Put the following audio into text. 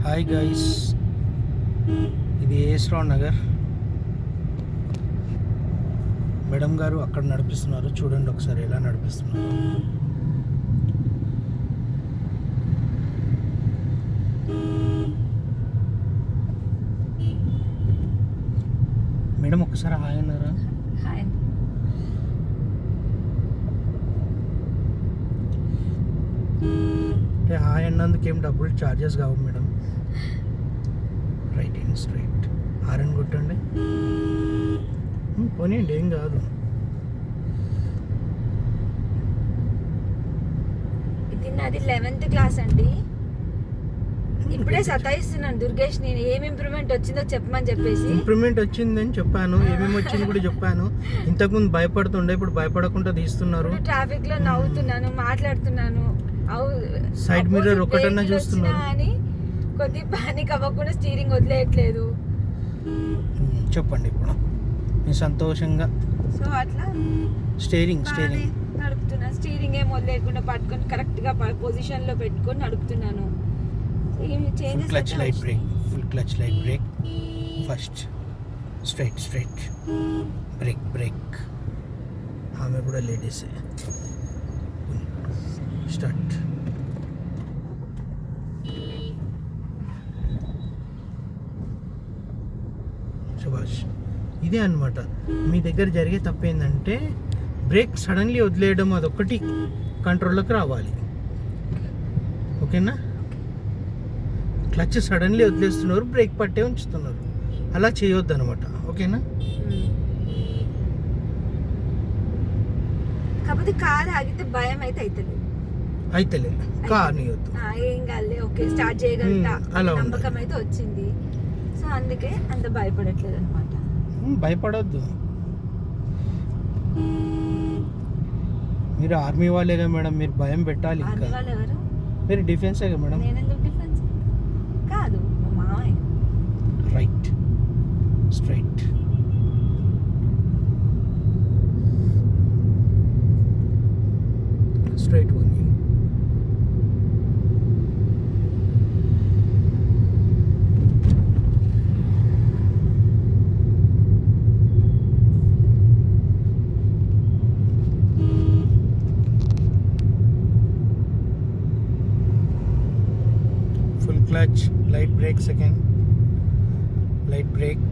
Hi guys, ఇది ఏస్రావు Nagar. Madam గారు అక్కడ నడిపిస్తున్నారు, చూడండి ఒకసారి ఎలా నడిపిస్తున్నారు. మేడం ఒకసారి హాయ్ అన్నారా? హాయ్. అంటే హాయ్ అన్నందుకు ఏం డబ్బులు ఛార్జెస్ కావు madam. Right and straight horn కొట్టండి, పోనీయండి, ఏం కాదు. ఇది నాది 11th క్లాస్ అండి. ఇప్పుడే సతాయిస్తున్నాను దుర్గేష్, నేను ఏం ఇంప్రూవ్మెంట్ వచ్చిందో చెప్పమని చెప్పేసి. ఇంప్రూవ్మెంట్ వచ్చిందని చెప్పాను, ఏమేమి వచ్చింది కూడా చెప్పాను. ఇంతకుముందు భయపడుతుండే, ఇప్పుడు భయపడకుండా తీస్తున్నారు. ట్రాఫిక్ లో నవ్వుతున్నాను, మాట్లాడుతున్నాను, సైడ్ మిర్రర్ ఒకటన్నా చూస్తున్నారు అని కొద్ది పానిక్ అవ్వకుండా స్టీరింగ్ వదిలేయట్లేదు. చెప్పండి ఇప్పుడు నేను సంతోషంగా. సో అట్లా స్టీరింగ్ నడుపుతున్నా, స్టీరింగ్ ఏం వదిలేయకుండా పట్టుకొని కరెక్ట్ గా పొజిషన్ లో పెట్టుకొని నడుపుతున్నాను. Full clutch light break, first straight break. ఆమె కూడా లేడీసే. స్టార్ట్. శభాష్. ఇదే అన్నమాట మీ దగ్గర జరిగే తప్పు ఏంటంటే బ్రేక్ సడన్లీ వదిలేయడం, అదొక్కటి కంట్రోల్లోకి రావాలి. ఓకేనా? క్లచ్ సడన్లీ వదిలేస్తున్నారు, బ్రేక్ పట్టే ఉంచుతున్నారు, అలా చేయొద్దు అనమాట. ఓకేనా? కాకపోతే కార్ ఆగితే భయం అయితే అయితలే కార్ నీయొద్దు, ఏం కాలే, ఓకే స్టార్ట్ చేయగలుగుతా నమ్మకం అయితే వచ్చింది. సో అందుకే అంత భయపడట్లేదు అనమాట. భయపడొద్దు. మీరు ఆర్మీ వాళ్ళేగా మేడం, మీరు భయం పెట్టాలి. ఇంకా వాళ్ళు ఎవరు? మీరు డిఫెన్సేగా మేడం. నేను ఎందుకు డిఫెన్స్? కాదు, మా మామయ్య. Right straight. స్ట్రైట్ పోనీ. Clutch, light brake second, light brake.